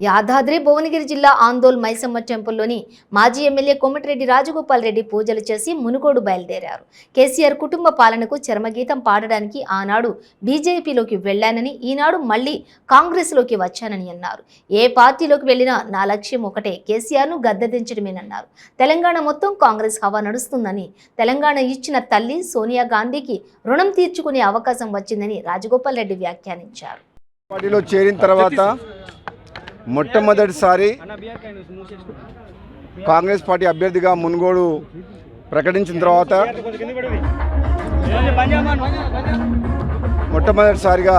యాదాద్రి భువనగిరి జిల్లా ఆందోళ్ మైసమ్మ టెంపుల్లోని మాజీ ఎమ్మెల్యే కోమటిరెడ్డి రాజగోపాల్ రెడ్డి పూజలు చేసి మునుగోడు బయలుదేరారు. కేసీఆర్ కుటుంబ పాలనకు చరమగీతం పాడడానికి ఆనాడు బీజేపీలోకి వెళ్లానని, ఈనాడు మళ్లీ కాంగ్రెస్లోకి వచ్చానని అన్నారు. ఏ పార్టీలోకి వెళ్లినా నా లక్ష్యం ఒకటే, కేసీఆర్ను గద్దెదించడమేనన్నారు. తెలంగాణ మొత్తం కాంగ్రెస్ హవా నడుస్తుందని, తెలంగాణ ఇచ్చిన తల్లి సోనియా గాంధీకి రుణం తీర్చుకునే అవకాశం వచ్చిందని రాజగోపాల్ రెడ్డి వ్యాఖ్యానించారు. పార్టీలో చేరిన తర్వాత మొట్టమొదటిసారి కాంగ్రెస్ పార్టీ అభ్యర్థిగా మునుగోడు ప్రకటించిన తర్వాత మొట్టమొదటిసారిగా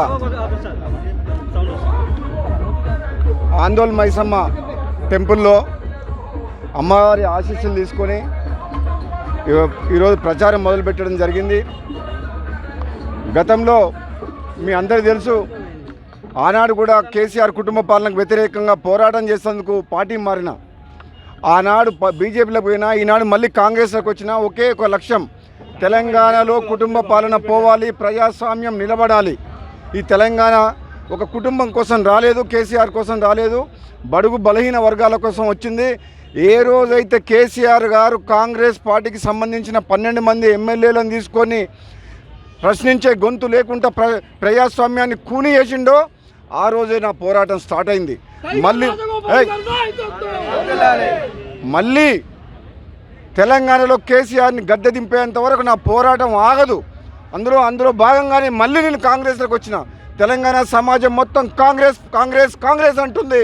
ఆందోళ్ మైసమ్మ టెంపుల్లో అమ్మవారి ఆశీస్సులు తీసుకొని ఈరోజు ప్రచారం మొదలుపెట్టడం జరిగింది. గతంలో మీ అందరికీ తెలుసు, ఆనాడు కూడా కేసీఆర్ కుటుంబ పాలనకు వ్యతిరేకంగా పోరాటం చేసేందుకు పార్టీ మారిన, ఆనాడు బీజేపీలోకి పోయినా ఈనాడు మళ్ళీ కాంగ్రెస్లోకి వచ్చిన ఒకే ఒక లక్ష్యం, తెలంగాణలో కుటుంబ పాలన పోవాలి, ప్రజాస్వామ్యం నిలబడాలి. ఈ తెలంగాణ ఒక కుటుంబం కోసం రాలేదు, కేసీఆర్ కోసం రాలేదు, బడుగు బలహీన వర్గాల కోసం వచ్చింది. ఏ రోజైతే కేసీఆర్ గారు కాంగ్రెస్ పార్టీకి సంబంధించిన 12 మంది ఎమ్మెల్యేలను తీసుకొని ప్రశ్నించే గొంతు లేకుండా ప్రజాస్వామ్యాన్ని కూని చేసిండో ఆ రోజే నా పోరాటం స్టార్ట్ అయింది. మళ్ళీ తెలంగాణలో కేసీఆర్ని గద్దె దింపేంత వరకు నా పోరాటం ఆగదు. అందులో భాగంగానే మళ్ళీ నేను కాంగ్రెస్లోకి వచ్చిన. తెలంగాణ సమాజం మొత్తం కాంగ్రెస్ కాంగ్రెస్ కాంగ్రెస్ అంటుంది.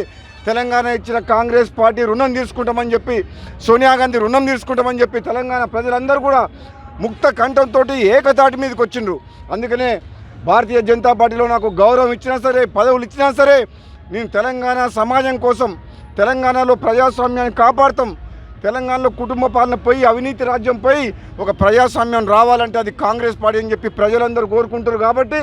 తెలంగాణ ఇచ్చిన కాంగ్రెస్ పార్టీ రుణం తీసుకుంటామని చెప్పి, సోనియా గాంధీ రుణం తీసుకుంటామని చెప్పి తెలంగాణ ప్రజలందరూ కూడా ముక్త కంఠంతో ఏకతాటి మీదకి వచ్చిండ్రు. అందుకనే భారతీయ జనతా పార్టీలో నాకు గౌరవం ఇచ్చినా సరే, పదవులు ఇచ్చినా సరే, నేను తెలంగాణ సమాజం కోసం, తెలంగాణలో ప్రజాస్వామ్యాన్ని కాపాడుతాం. తెలంగాణలో కుటుంబ పాలన పోయి, అవినీతి రాజ్యం పోయి ఒక ప్రజాస్వామ్యం రావాలంటే అది కాంగ్రెస్ పార్టీ అని చెప్పి ప్రజలందరూ కోరుకుంటారు. కాబట్టి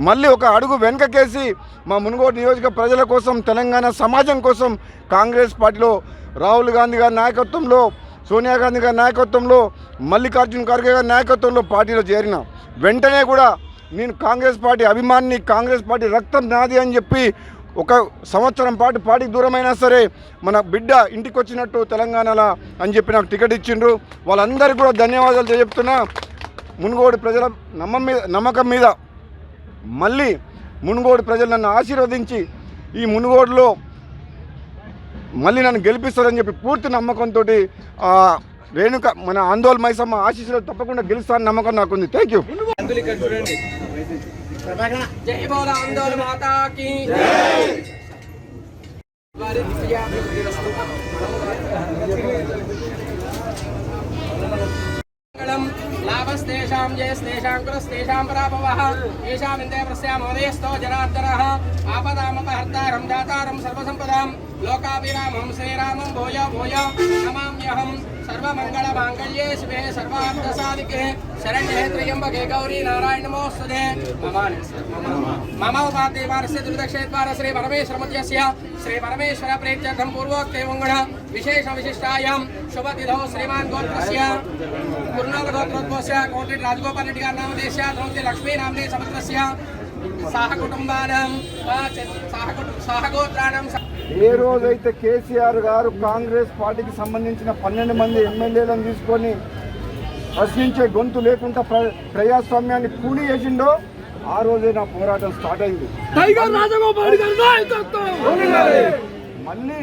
మళ్ళీ ఒక అడుగు వెనకకేసి మా మునుగోడు నియోజక ప్రజల కోసం, తెలంగాణ సమాజం కోసం కాంగ్రెస్ పార్టీలో రాహుల్ గాంధీ గారి నాయకత్వంలో, సోనియా గాంధీ గారి నాయకత్వంలో, మల్లికార్జున ఖర్గే గారి నాయకత్వంలో పార్టీలో చేరిన వెంటనే కూడా నేను కాంగ్రెస్ పార్టీ అభిమానిని, కాంగ్రెస్ పార్టీ రక్తం నాది అని చెప్పి 1 సంవత్సరం పాటు పార్టీకి దూరమైనా సరే మన బిడ్డ ఇంటికి వచ్చినట్టు తెలంగాణలో అని చెప్పి నాకు టికెట్ ఇచ్చిండ్రు. వాళ్ళందరికీ కూడా ధన్యవాదాలు చెప్తున్నా. మునుగోడు ప్రజల నమ్మకం మీద మళ్ళీ మునుగోడు ప్రజలు నన్ను ఆశీర్వదించి ఈ మునుగోడులో మళ్ళీ నన్ను గెలిపిస్తారని చెప్పి పూర్తి నమ్మకంతో రేణుక మన ఆందోళ్ మైసమ్మ ఆశీస్సులో తప్పకుండా గెలుస్తారని నమ్మకం నాకుంది. Thank you. జై బోలో ఆందోళ్ మాతా కీ జై. లాభస్తేషాం జయస్తేషాం కృస్తేషాం పరాభవః ఏషాం ఇందే ప్రస్యామోదయస్తో జనార్దనః ఆపదామపహర్తారం దాతారం సర్వసంపదాం లోకాభిరామం శ్రీరామం భూయో భూయో నమామ్యహం సర్వమంగళమాంగళ్యే శివే సర్వార్థసాధికే శరణ్యే త్ర్యంబకే గౌరీ నారాయణ నమోస్తుతే. మమ ఉపాదేవారస్య దుర్దక్షేద్వార శ్రీ పరమేశ్వరమధ్యస్య శ్రీ పరమేశ్వర ప్రీత్యర్థం పూర్వోక్తే మంగళ విశేష విశిష్టాయాం శుభతిథౌ శ్రీమాన్ గోత్రస్య గురునాథగోత్రోద్భవస్య కోమటిరెడ్డి రాజగోపాల్ రెడ్డి గారి నామధేయస్య ధౌంతి లక్ష్మీ నామ్నే సమత్రస్య సహ కుటుంబానాం సహ గోత్రాణం. ఏ రోజైతే కేసీఆర్ గారు కాంగ్రెస్ పార్టీకి సంబంధించిన 12 మంది ఎమ్మెల్యేలను తీసుకొని ప్రశ్నించే గొంతు లేకుండా ప్రజాస్వామ్యాన్ని కూని చేసిండో ఆ రోజే నా పోరాటం స్టార్ట్ అయింది. మళ్ళీ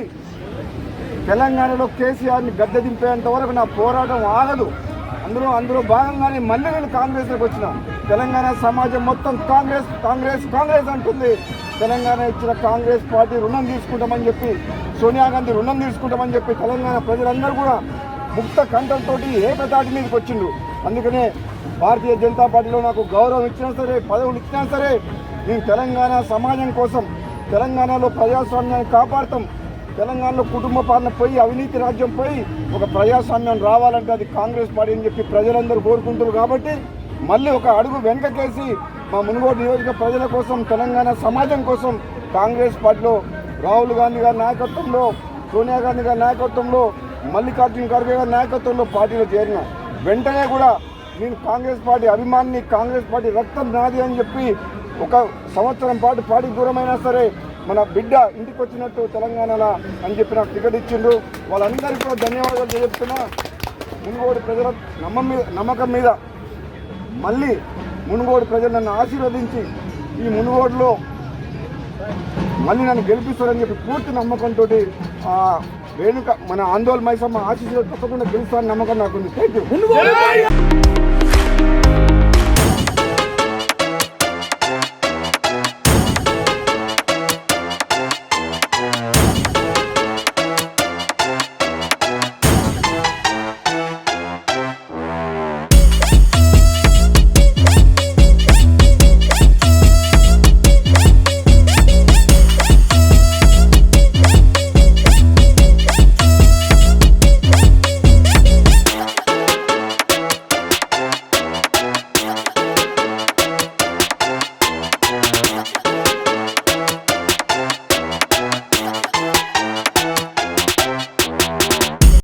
తెలంగాణలో కేసీఆర్ని గద్దె దింపేంత వరకు నా పోరాటం ఆగదు. అందులో భాగంగానే మళ్ళీ నేను కాంగ్రెస్లోకి వచ్చిన. తెలంగాణ సమాజం మొత్తం కాంగ్రెస్ కాంగ్రెస్ కాంగ్రెస్ అంటుంది. తెలంగాణ ఇచ్చిన కాంగ్రెస్ పార్టీ రుణం తీసుకుంటామని చెప్పి, సోనియా గాంధీ రుణం తీసుకుంటామని చెప్పి తెలంగాణ ప్రజలందరూ కూడా ముక్త కంఠంతో ఏకతాటి మీదకి వచ్చిండ్రు. అందుకనే భారతీయ జనతా పార్టీలో నాకు గౌరవం ఇచ్చినా సరే, పదవులు ఇచ్చినా సరే, నేను తెలంగాణ సమాజం కోసం, తెలంగాణలో ప్రజాస్వామ్యాన్ని కాపాడుతాం. తెలంగాణలో కుటుంబ పాలన పోయి, అవినీతి రాజ్యం పోయి ఒక ప్రజాస్వామ్యం రావాలంటే అది కాంగ్రెస్ పార్టీ అని చెప్పి ప్రజలందరూ కోరుకుంటారు. కాబట్టి మళ్ళీ ఒక అడుగు వెనకకేసి మా మునుగోడు నియోజక ప్రజల కోసం, తెలంగాణ సమాజం కోసం కాంగ్రెస్ పార్టీలో రాహుల్ గాంధీ గారి నాయకత్వంలో, సోనియా గాంధీ గారి నాయకత్వంలో, మల్లికార్జున ఖర్గే గారి నాయకత్వంలో పార్టీలో చేరిన వెంటనే కూడా నేను కాంగ్రెస్ పార్టీ అభిమానిని, కాంగ్రెస్ పార్టీ రక్తం నాది అని చెప్పి 1 సంవత్సరం పాటు పార్టీకి దూరమైనా సరే మన బిడ్డ ఇంటికి వచ్చినట్టు తెలంగాణలో అని చెప్పి నాకు టికెట్ ఇచ్చిండు. వాళ్ళందరికీ కూడా ధన్యవాదాలు చెప్తున్నా. మునుగోడు ప్రజల నమ్మకం మీద మళ్ళీ మునుగోడు ప్రజలు నన్ను ఆశీర్వదించి ఈ మునుగోడులో మళ్ళీ నన్ను గెలిపిస్తారని చెప్పి పూర్తి నమ్మకంతో రేణుక మన ఆందోళన మైసమ్మ ఆశీస్సులు తప్పకుండా గెలుస్తారని నమ్మకం నాకుంది. Thank you.